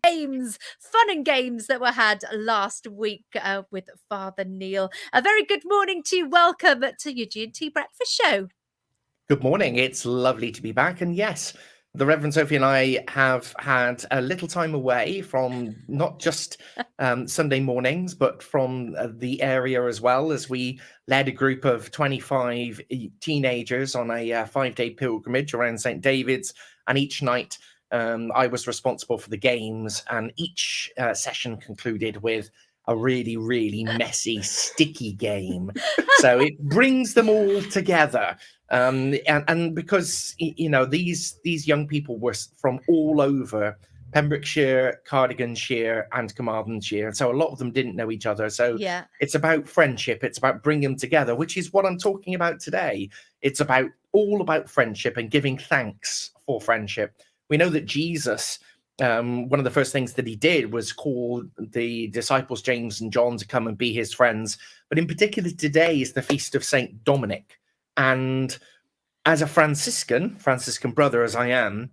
games, fun and games that were had last week with Father Neil. A very good morning to you. Welcome to your G&T Breakfast Show. Good morning. It's lovely to be back. And yes, the Reverend Sophie and I have had a little time away from not just Sunday mornings, but from the area as well, as we led a group of 25 teenagers on a 5-day pilgrimage around St. David's. And each night I was responsible for the games, and each session concluded with a really, really messy, sticky game. So it brings them all together. And because, you know, these young people were from all over Pembrokeshire, Cardiganshire and Carmarthenshire. And so a lot of them didn't know each other. So Yeah. It's about friendship. It's about bringing them together, which is what I'm talking about today. It's all about friendship and giving thanks for friendship. We know that Jesus, one of the first things that he did was call the disciples, James and John, to come and be his friends. But in particular, today is the feast of St. Dominic. And as a Franciscan brother as I am,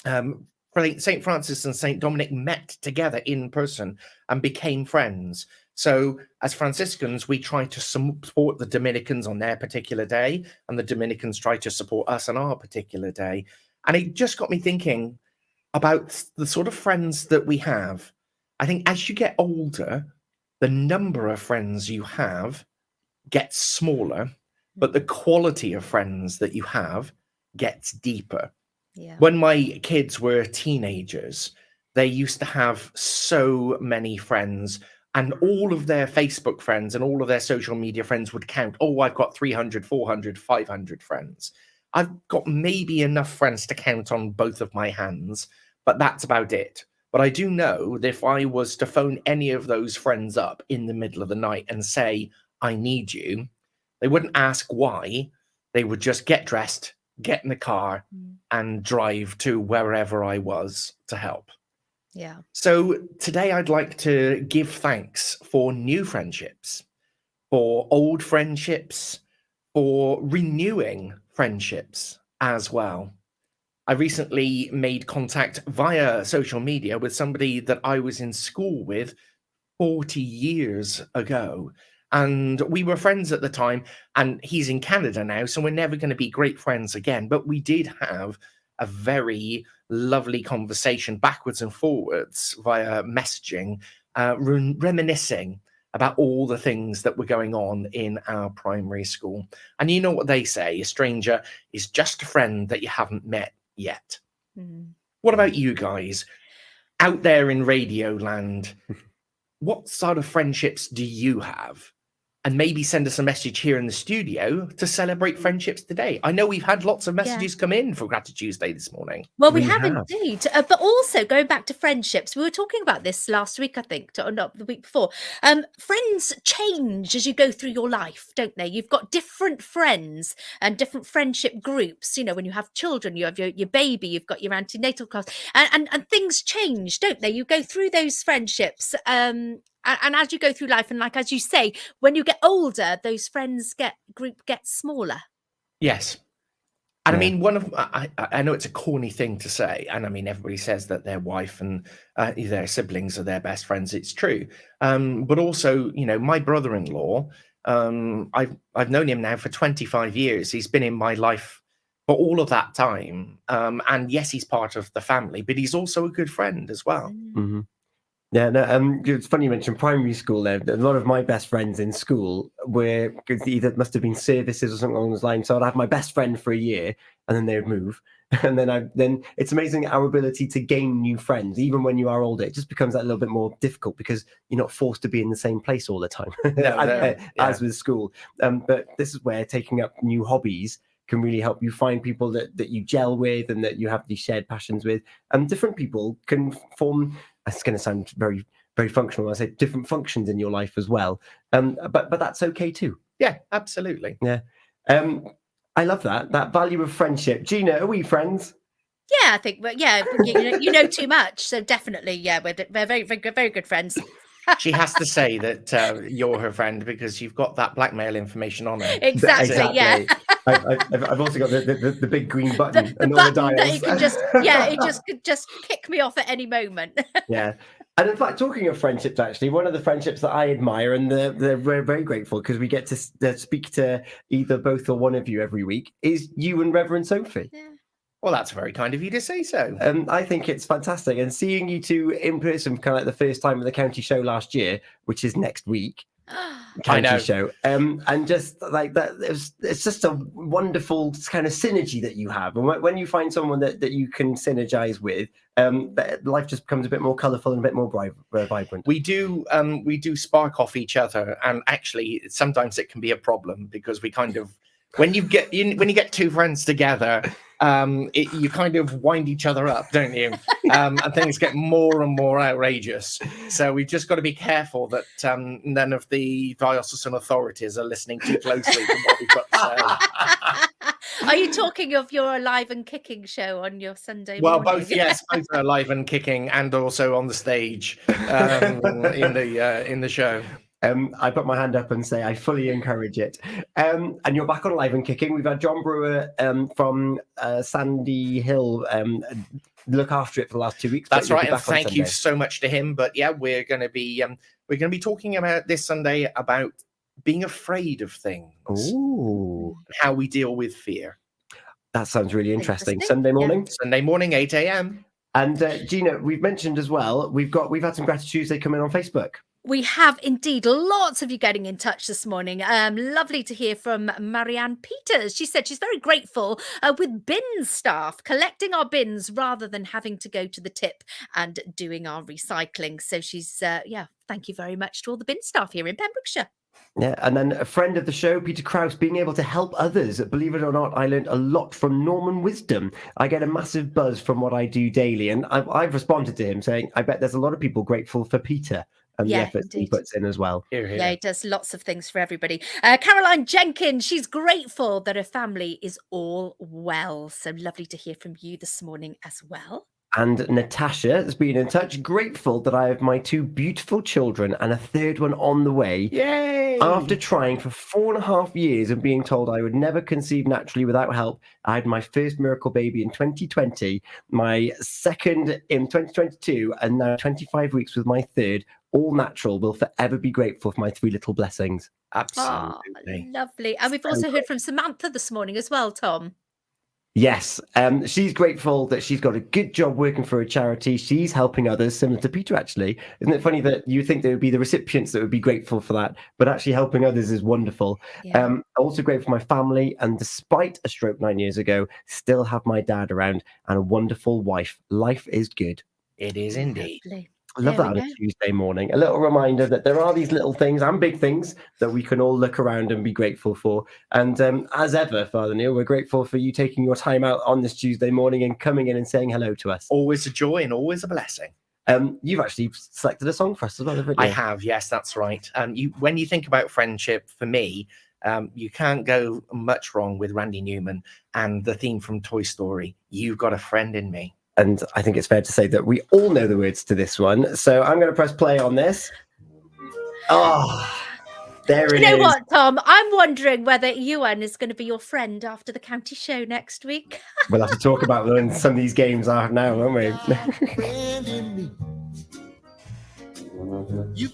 St. Francis and St. Dominic met together in person and became friends. So as Franciscans, we try to support the Dominicans on their particular day, and the Dominicans try to support us on our particular day. And it just got me thinking about the sort of friends that we have. I think as you get older, the number of friends you have gets smaller, but the quality of friends that you have gets deeper. Yeah. When my kids were teenagers, they used to have so many friends, and all of their Facebook friends and all of their social media friends would count. Oh, I've got 300, 400, 500 friends. I've got maybe enough friends to count on both of my hands, but that's about it. But I do know that if I was to phone any of those friends up in the middle of the night and say, I need you, they wouldn't ask why. They would just get dressed, get in the car, and drive to wherever I was to help. Yeah. So today I'd like to give thanks for new friendships, for old friendships, for renewing friendships as well. I recently made contact via social media with somebody that I was in school with 40 years ago. And we were friends at the time, and he's in Canada now, so we're never going to be great friends again. But we did have a very lovely conversation backwards and forwards via messaging, reminiscing about all the things that were going on in our primary school. And you know what they say, a stranger is just a friend that you haven't met yet. What about you guys out there in Radio Land? What sort of friendships do you have? And maybe send us a message here in the studio to celebrate friendships today. I know we've had lots of messages come in for Grati-Tuesday this morning. Well, we have indeed. But also going back to friendships, we were talking about this last week, I think, or not the week before. Friends change as you go through your life, don't they? You've got different friends and different friendship groups. You know, when you have children, you have your baby, you've got your antenatal class, and things change, don't they? You go through those friendships. And as you go through life, and like as you say, when you get older, those friends group gets smaller. Yes. And I mean, I know it's a corny thing to say, and I mean, everybody says that their wife and their siblings are their best friends. It's true. But also, you know, my brother-in-law, I've known him now for 25 years. He's been in my life for all of that time. And yes, he's part of the family, but he's also a good friend as well. Mm-hmm. Yeah, no, it's funny you mentioned primary school there. A lot of my best friends in school were either must have been services or something along those lines. So I'd have my best friend for a year and then they would move. And then it's amazing our ability to gain new friends, even when you are older. It just becomes that little bit more difficult because you're not forced to be in the same place all the time, as with school. But this is where taking up new hobbies can really help you find people that you gel with and that you have these shared passions with. And different people can form, it's going to sound very, very functional when I say different functions in your life as well. But that's okay too. Yeah, absolutely. Yeah. I love that value of friendship. Gina, are we friends? Yeah, I think, but yeah, you know too much. So definitely, yeah, we're very, very good friends. She has to say that you're her friend because you've got that blackmail information on her. Exactly. Yeah. I've also got the big green button The and all the button that dials. you can just could just kick me off at any moment. Yeah. And in fact, talking of friendships, actually, one of the friendships that I admire, and we're very grateful because we get to speak to either both or one of you every week, is you and Reverend Sophie. Yeah. Well, that's very kind of you to say so. I think it's fantastic. And seeing you two in person, kind of like the first time at the county show last year, which is next week, I know. county show, and just like that, it's just a wonderful kind of synergy that you have. And when you find someone that you can synergize with, life just becomes a bit more colourful and a bit more vibrant. We do spark off each other, and actually sometimes it can be a problem because we kind of when you get two friends together, you kind of wind each other up, don't you? And things get more and more outrageous. So we've just got to be careful that none of the diocesan authorities are listening too closely to what we've got to say. Are you talking of your Alive and Kicking show on your Sunday Well, morning? both, yes, both are alive and kicking, and also on the stage in the show. I put my hand up and say I fully encourage it. And you're back on Live and Kicking. We've had John Brewer from Sandy Hill look after it for the last 2 weeks. That's right, and thank you so much to him. But yeah, we're going to be talking about this Sunday about being afraid of things. Ooh, and how we deal with fear. That sounds really interesting. Sunday morning, yeah. Sunday morning, 8 a.m. And Gina, we've mentioned as well. We've had some Grati-Tuesday coming on Facebook. We have indeed. Lots of you getting in touch this morning. Lovely to hear from Marianne Peters. She said she's very grateful with bin staff, collecting our bins rather than having to go to the tip and doing our recycling. So she's, thank you very much to all the bin staff here in Pembrokeshire. Yeah, and then a friend of the show, Peter Krause, being able to help others. Believe it or not, I learned a lot from Norman Wisdom. I get a massive buzz from what I do daily. And I've responded to him saying, I bet there's a lot of people grateful for Peter and the efforts he puts in as well. Here. Yeah, he does lots of things for everybody. Caroline Jenkins, she's grateful that her family is all well. So lovely to hear from you this morning as well. And Natasha has been in touch, grateful that I have my 2 beautiful children and a 3rd one on the way. Yay! After trying for 4.5 years and being told I would never conceive naturally without help, I had my first miracle baby in 2020, my second in 2022, and now 25 weeks with my 3rd, all natural. Will forever be grateful for my 3 little blessings. Absolutely. Oh, lovely. And we've also heard from Samantha this morning as well, Tom. Yes, she's grateful that she's got a good job working for a charity. She's helping others, similar to Peter, actually. Isn't it funny that you think there would be the recipients that would be grateful for that, but actually helping others is wonderful. Yeah. Also grateful for my family, and despite a stroke 9 years ago, still have my dad around and a wonderful wife. Life is good. It is indeed. Lovely. I love that on a Tuesday morning. A little reminder that there are these little things and big things that we can all look around and be grateful for. And as ever, Father Neil, we're grateful for you taking your time out on this Tuesday morning and coming in and saying hello to us. Always a joy and always a blessing. You've actually selected a song for us as well, haven't you? I have, yes, that's right. When you think about friendship, for me, you can't go much wrong with Randy Newman and the theme from Toy Story, You've Got a Friend in Me. And I think it's fair to say that we all know the words to this one. So I'm going to press play on this. Oh, there it is. You know what, Tom? I'm wondering whether Ewan is going to be your friend after the county show next week. We'll have to talk about when some of these games are now, won't we? You